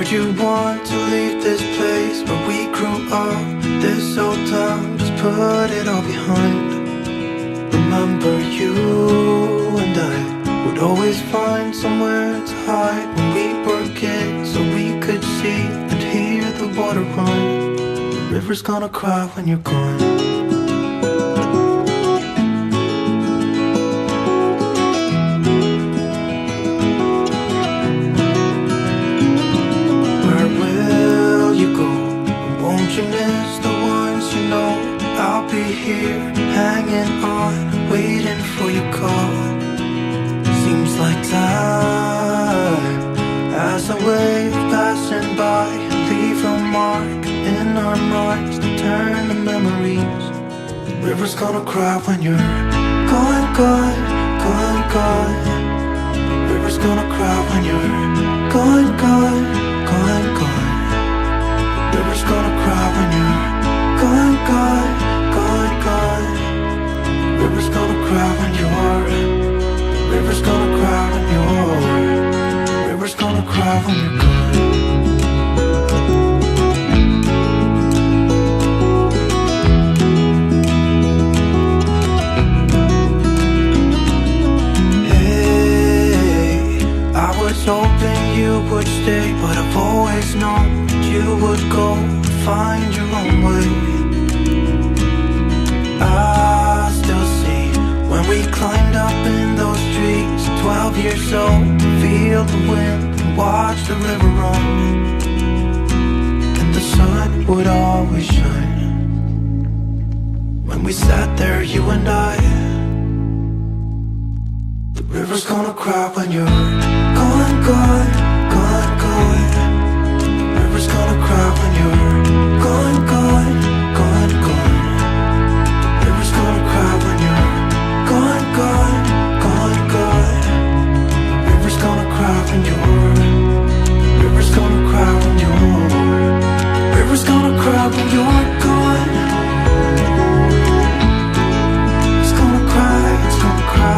heard you want to leave this place where we grew up, this old town, just put it all behind. Remember you and I would always find somewhere to hide when we were kids, so we could see and hear the water run. The river's gonna cry when you're gone. You miss the ones you know. I'll be here, hanging on, waiting for your call. Seems like time as a wave passing by, leave a mark in our minds to turn to memories. The river's gonna cry when you're gone, gone, gone, gone. The river's gonna cry when you're gone, gone, gone, gone. River's gonna cry when you're gone, gone, gone, gone. River's gonna cry when you're. River's gonna cry when you're. River's gonna cry when you're gone. Hey, I was hoping you would stay, but I've always known you would go find your own way. I still see when we climbed up in those trees, 12 years old, to feel the wind and watch the river run. And the sun would always shine when we sat there, you and I. The river's gonna cry when you're gone, gone, gone, gone. River's gonna cry when you're gone, gone, gone, gone. River's gonna cry when you're gone, gone, gone, gone. River's gonna cry when you're. River's gonna cry when you're. River's gonna cry when you're gone. It's gonna cry, it's gonna cry.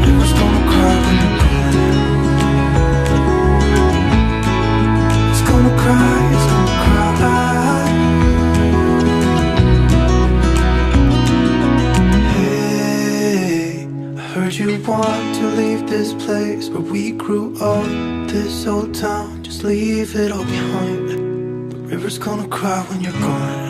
River's gonna cry when you're gone. It's gonna cry, it's gonna cry. Hey, I heard you want to leave this place where we grew up, this old town, just leave it all behind. The river's gonna cry when you're gone.